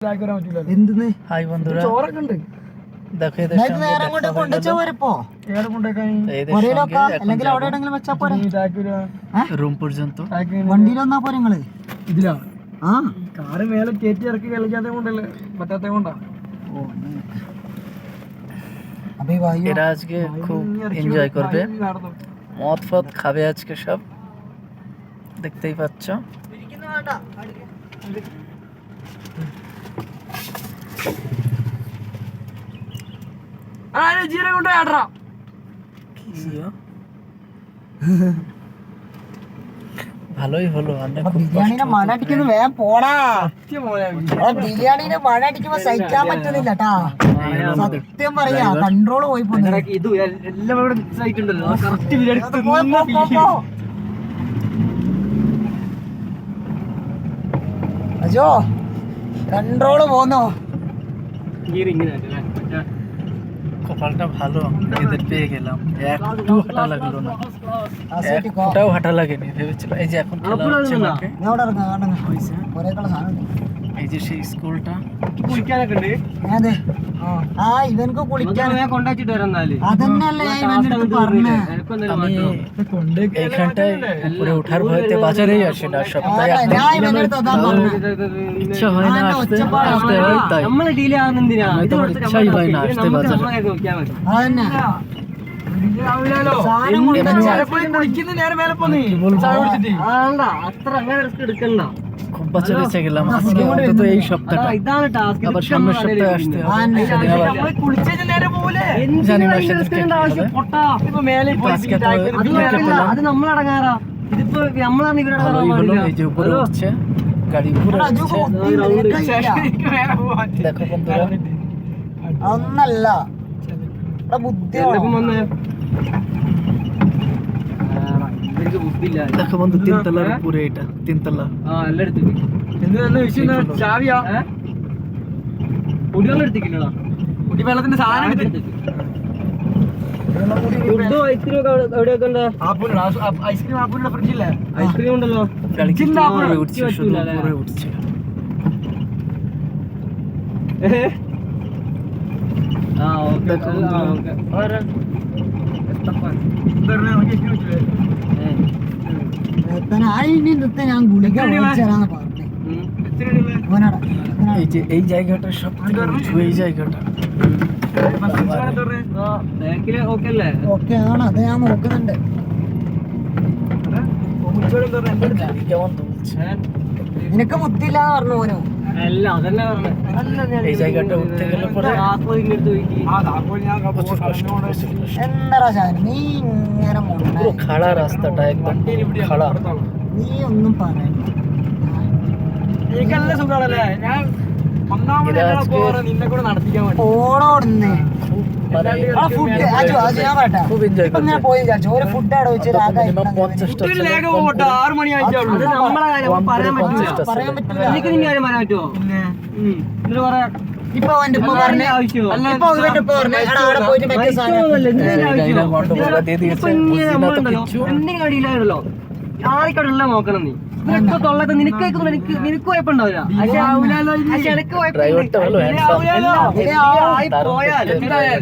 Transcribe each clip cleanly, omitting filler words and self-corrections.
എന്തിന്ന് hi ബന്ധുরা ചോറൊക്കെ ഉണ്ട്. দেখো എদের നേരത്തെ সঙ্গে നേരെ দেখা അങ്ങോട്ട് হয়ে കൊണ്ടുവച്ചാ গেল। പോരപ്പോ তো এদের പുരയിലൊക്കെ সঙ্গে এখন അല്ലെങ്കിൽ അവിടെ যাবো എവിടെയെങ്കിലും വെച്ചാ പോരെ রুম পর্যন্ত। വണ്ടിയിലൊന്നാ പോരെ നിങ്ങള് ഇതിലാ ആ കാറ് മേലെ കയറ്റി ഇറക്കി കളിക്കാത്ത കൊണ്ടല്ലേ പറ്റാത്ത കൊണ്ടാ അപ്പൊ ഈ വായു এরা আজকে খুব এনজয় করবে, মদ ফদ খাবে আজকে সব, দেখতেই পাচ্ছ। ജീരകം കൊണ്ട് ആടറാ ভালোই হলো, অনেক അപ്പൊ খুব ബിരിയാണിനെ কষ্ট മഴ হতো അടിക്കുന്നു প্রায়। വേഗം പോടാ സത്യം ബിരിയാണിനെ മഴ അടിക്കുമ്പോ സഹിക്കാൻ പറ്റുന്നില്ല ട്ടാ സത്യം പറയാ കൺട്രോൾ പോയി പോന്നു ഇത് എല്ലാം ഇവിടെ മിക്സ് ആയിട്ടുണ്ടല്ലോ കറക്റ്റ് ബിരിയാണി അജോ കൺട്രോള് പോന്നോ কপালটা ভালো, এদের পেয়ে গেলাম, একটু হাঁটা লাগলো না, একটাও হাঁটা লাগেনি। ভেবেছিলাম এই যে এখন খেলা হচ্ছে মাঠে, ഞാൻ അവിടെ ഇറങ്ങാം കാണുന്ന ഒരേക്കുള്ള സാധനം এই যে সেই സ്കൂൾটা, കുളിക്കാനൊക്കെ ഉണ്ട് അതെ ആ ഇവനക്ക് കുളിക്കാൻ കൊണ്ടാച്ചിട്ട് വരാന്നാല് അതന്നെയല്ലേ ഞാൻ ഇവന്റെ അടുത്ത് പറഞ്ഞേ আমি এইখানটায় উপরে ওঠার ভয়তে বাজারেই আসি না সপ্তাহে അതെ, ഞാൻ ഇവന്റെ അടുത്ത് അതാ പറഞ്ഞേ ইচ্ছা হয় না আসতে, ഒച്ചപ്പാട് আসতে হয় তাই നമ്മളെ ഡീൽ ആവുന്നെന്തിനാ আমি তোমার ইচ্ছাই হয় না আসতে বাজারে। അതന്നെ സാധനം കൊണ്ട് കുളിക്കുന്ന നേരെ മേലെ പോന്ന് ചായ കുടിച്ചിട്ട് അത്ര അങ്ങനെ റിസ്ക് എടുക്കണ്ട খুব বাচ্চা বেঁচে গেলাম আজকে, অন্তত এই সপ্তাহটা। ഇതാണ് ടാസ്ക് আবার সামনের সপ্তাহে আসতে হবে, সেদিন আবার കുളിച്ചു നേരെ പോലെ জানি না সেদিনকে কি হবে। ഇപ്പൊ മേലെ ഇപ്പൊ আজকে তো দেখতে পেলাম അത് നമ്മളടങ്ങാറാ ഇതിപ്പോ നമ്മളാണ് ഇവരുടെ ভালোই হলো, এই যে উপরে উঠছে গাড়ি, উপরে അജുക്ക് উঠছে। ബുദ്ധിയില്ല দেখো বন্ধুরা, ഒന്നല്ല ഇവിടെ ബുദ്ധിയാണ് দেখো বন্ধু, তিনতলার উপরে, এটা তিনতলা। ചാവിയാ കുടിവെള്ളം എടുത്തിട്ടില്ലടാ കുടിവെള്ളത്തിന്റെ സാധനം ഐസ്ക്രീം ആപ്പിളുടെ ഫ്രിഡ്ജില്ലേ ഐസ്ക്രീം ഉണ്ടല്ലോ গাড়ি উপরে উঠছে, শুধু উপরে উঠছে। দেখো বন্ধুরা, അതിന് ഇന്നത്തെ ഞാൻ ഗുളിക മേടിച്ചതാന്ന് പറഞ്ഞേ ഓനാടാ এই যে এই জায়গাটা সব থেকে উঁচু, এই জায়গাটা ഓക്കെ അല്ലേ ഓക്കെ ആണ് അത് ഞാൻ നോക്കുന്നുണ്ട് গাড়ি কেমন তুলছে। നിനക്ക് ബുദ്ധിയില്ലാന്ന് പറഞ്ഞു ഓനോ അല്ല അതന്നെ പറഞ്ഞത് এই জায়গাটা উঠতে গেলে পরে প্রচুর কষ্ট, প্রচুর কষ্ট। എന്താ ശാനം നീ ഇങ്ങനെ മുണ്ട পুরো খাড়া রাস্তাটা, একদম খাড়া। നീ ഒന്നും പറയണ്ട എനിക്കല്ല സുഖാണല്ലേ ഞാൻ ഒന്നാമത് നിന്നെ കൂടെ നടത്തിക്കാൻ വേണ്ടി ഓടോടുന്നേ খুব মানে ഫുഡ് അജു ഞാൻ പറയട്ടെ খুব എൻജോയ് ഇപ്പൊ ഞാൻ പോയി വിചാരിച്ചു ഒരു ഫുഡ് അവിടെ വെച്ച് മിനിമം 50টা ഒരു ലേഖം പോട്ടെ 6 മണി ആയിട്ടുള്ളൂ അത് നമ്മളെ കാര്യം പറയാൻ പറ്റില്ല പറയാൻ പറ്റില്ല എനിക്ക് നിന്റെ കാര്യം പറയാൻ പറ്റുമോ പിന്നെ എന്നിട്ട് പറയാ ഇപ്പൊ അവന്റെ ഉപ്പ പറഞ്ഞ ഇപ്പൊ ഇവന്റെ ഉപ്പ പറഞ്ഞ എടാ അവിടെ പോയിട്ട് മറ്റേ സാധനം എന്തെങ്കിലും അടിയിലാണല്ലോ ആർക്കടുള്ള നോക്കണം നീ നിനക്ക് തൊള്ളത്ത് നിനക്ക് നിനക്ക് കുഴപ്പമുണ്ടാവില്ല പക്ഷെ എനിക്ക് ഡ്രൈവർটা ভালো പോയാൽ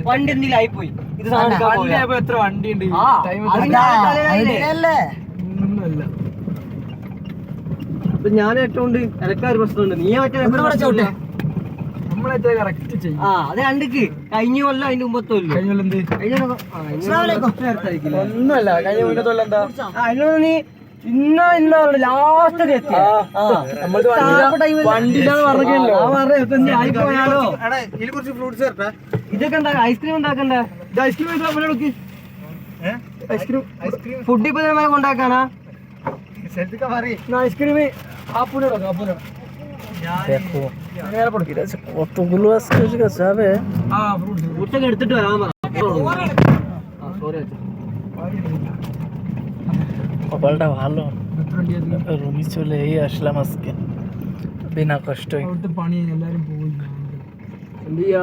വണ്ടി എന്തെങ്കിലും ആയിപ്പോയി ഇത് എത്ര വണ്ടി ഉണ്ട് അല്ലേ ഇപ്പൊ ഞാൻ ഏറ്റവും ഇടക്കാർ പ്രശ്നമുണ്ട് നീ ചോട്ടെ നമ്മളെ കറക്റ്റ് ചെയ്യും ആ അത് കണ്ടിക്ക് കഴിഞ്ഞ കൊല്ലം അതിന്റെ മുമ്പത്തോല്ലോ ഒന്നുമല്ല കഴിഞ്ഞ മുന്നത്തോല്ല എന്താ അതിനൊന്നും നീ ലാസ്റ്റ് വണ്ടിയിലാന്ന് പറഞ്ഞല്ലോ ആയിപ്പോയാലോ ഇതൊക്കെ എന്താ ഐസ്ക്രീം ഉണ്ടാക്കണ്ടേ ഇത് ഐസ്ക്രീം ഐസ്ക്രീം ഫുഡ് ഇപ്പൊ മേലെ കൊണ്ടാക്കാനാ ഐസ്ക്രീം ആപ്പൂനോടോ ആപ്പൂനോ দেখো কতগুলো আজকে যাবে, എടുത്തിട്ട് വരാൻ কপালটা ভালো, রুমে চলে আসলাম আজকে বিনা কষ্টই। പണി എല്ലാരും പോയി എന്ത് ചെയ്യാ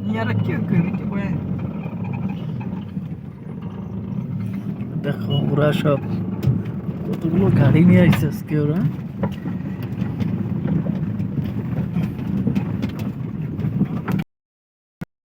നീ ഇറക്കി വെക്ക് വീട്ടിൽ പോയാ দেখো ওরা সব কতগুলো গাড়ি নিয়ে আসছে আজকে ওরা।